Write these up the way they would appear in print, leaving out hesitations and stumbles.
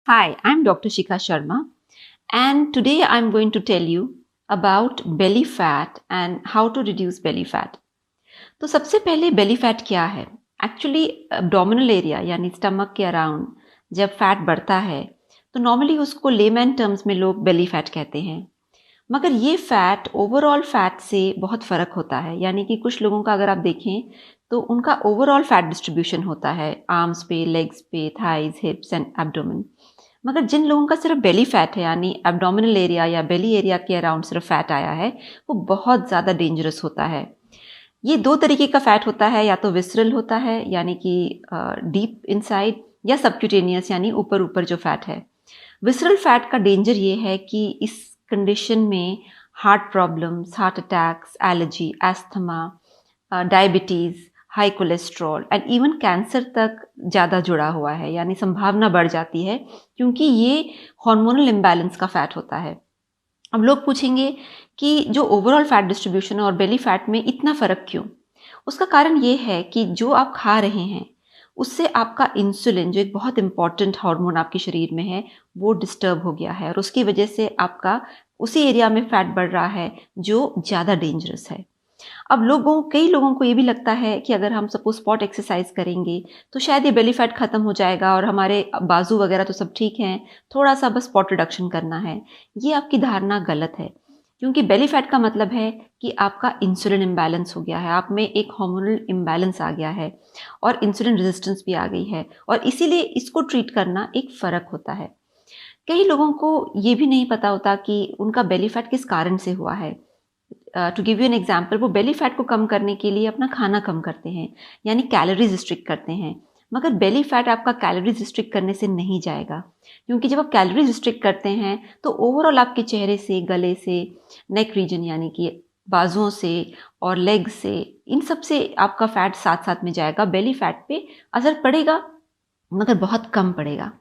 Hi, I'm Dr. Shikha Sharma, and today I'm going to tell you about belly fat and how to reduce belly fat. तो सबसे पहले belly fat क्या है? Actually abdominal area यानी stomach के around जब fat बढ़ता है तो नॉर्मली उसको लेमैन टर्म्स में लोग belly fat कहते हैं। मगर ये फैट ओवरऑल फैट से बहुत फ़र्क होता है, यानी कि कुछ लोगों का अगर आप देखें तो उनका ओवरऑल फैट डिस्ट्रीब्यूशन होता है आर्म्स पे, लेग्स पे, थाइज, हिप्स एंड एब्डोमेन। मगर जिन लोगों का सिर्फ बेली फैट है यानी एब्डोमिनल एरिया या बेली एरिया के अराउंड सिर्फ फैट आया है, वो बहुत ज़्यादा डेंजरस होता है। ये दो तरीके का फैट होता है, या तो विसरल होता है यानी कि डीप इनसाइड, या सबक्यूटेनियस यानी ऊपर ऊपर जो फैट है। विसरल फैट का डेंजर ये है कि इस कंडीशन में heart problems, heart attacks, allergy, asthma, diabetes, high cholesterol and even cancer तक ज़्यादा जुड़ा हुआ है, यानी संभावना बढ़ जाती है क्योंकि ये हार्मोनल इम्बैलेंस का फैट होता है। अब लोग पूछेंगे कि जो ओवरऑल फैट डिस्ट्रीब्यूशन है और बेली फैट में इतना फ़र्क क्यों? उसका कारण ये है कि जो आप खा रहे हैं उससे आपका इंसुलिन, जो एक बहुत इंपॉर्टेंट हार्मोन आपके शरीर में है, वो डिस्टर्ब हो गया है और उसकी वजह से आपका उसी एरिया में फैट बढ़ रहा है जो ज़्यादा डेंजरस है। अब कई लोगों को ये भी लगता है कि अगर हम सपोज स्पॉट एक्सरसाइज करेंगे तो शायद ये बेली फैट खत्म हो जाएगा और हमारे बाजू वगैरह तो सब ठीक हैं, थोड़ा सा बस स्पॉट रिडक्शन करना है। ये आपकी धारणा गलत है, क्योंकि बेली फैट का मतलब है कि आपका इंसुलिन इम्बैलेंस हो गया है, आप में एक हार्मोनल इम्बैलेंस आ गया है और इंसुलिन रेजिस्टेंस भी आ गई है, और इसीलिए इसको ट्रीट करना एक फ़र्क होता है। कई लोगों को ये भी नहीं पता होता कि उनका बेली फैट किस कारण से हुआ है। To give you an example, वो बेली फैट को कम करने के लिए अपना खाना कम करते हैं, यानी कैलोरीज रिस्ट्रिक्ट करते हैं। मगर बेली फैट आपका कैलोरीज रिस्ट्रिक्ट करने से नहीं जाएगा, क्योंकि जब आप कैलोरीज रिस्ट्रिक्ट करते हैं तो ओवरऑल आपके चेहरे से, गले से, नेक रीजन यानी कि बाजुओं से और लेग से, इन सब से आपका फैट साथ साथ में जाएगा। बेली फैट पे असर पड़ेगा मगर बहुत कम पड़ेगा।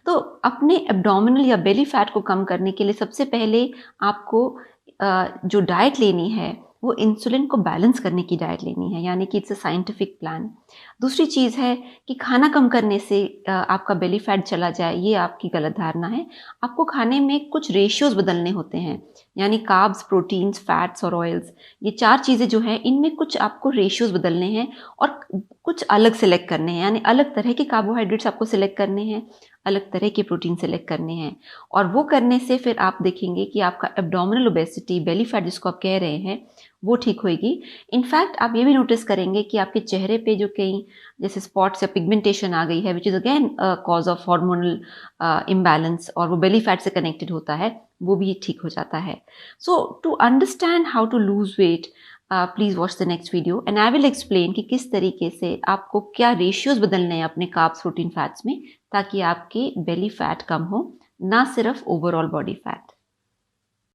तो अपने एब्डोमिनल या बेली फैट को कम करने के लिए सबसे पहले आपको जो डाइट लेनी है वो इंसुलिन को बैलेंस करने की डाइट लेनी है, यानी कि इट्स अ साइंटिफिक प्लान। दूसरी चीज़ है कि खाना कम करने से आपका बेली फैट चला जाए, ये आपकी गलत धारणा है। आपको खाने में कुछ रेशियोज बदलने होते हैं, यानी कार्ब्स, प्रोटीन्स, फैट्स और ऑयल्स, ये चार चीज़ें जो हैं इनमें कुछ आपको रेशियोज बदलने हैं और कुछ अलग सेलेक्ट करने हैं, यानी अलग तरह के कार्बोहाइड्रेट्स आपको सिलेक्ट करने हैं, अलग तरह के प्रोटीन सेलेक्ट करने हैं। और वो करने से फिर आप देखेंगे कि आपका एब्डोमिनल ओबेसिटी, बेली फैट जिसको आप कह रहे हैं, वो ठीक होएगी। इनफैक्ट आप ये भी नोटिस करेंगे कि आपके चेहरे पे जो कई जैसे स्पॉट्स या पिगमेंटेशन आ गई है, which is again cause of hormonal imbalance, और वो बेली फैट से कनेक्टेड होता है, वो भी ठीक हो जाता है। So to understand how to lose weight, please watch the next video and I will explain कि किस तरीके से आपको क्या रेशियोज बदलने हैं अपने कार्ब्स, प्रोटीन, फैट्स में, ताकि आपके बेली फैट कम हो, ना सिर्फ ओवरऑल बॉडी फैट।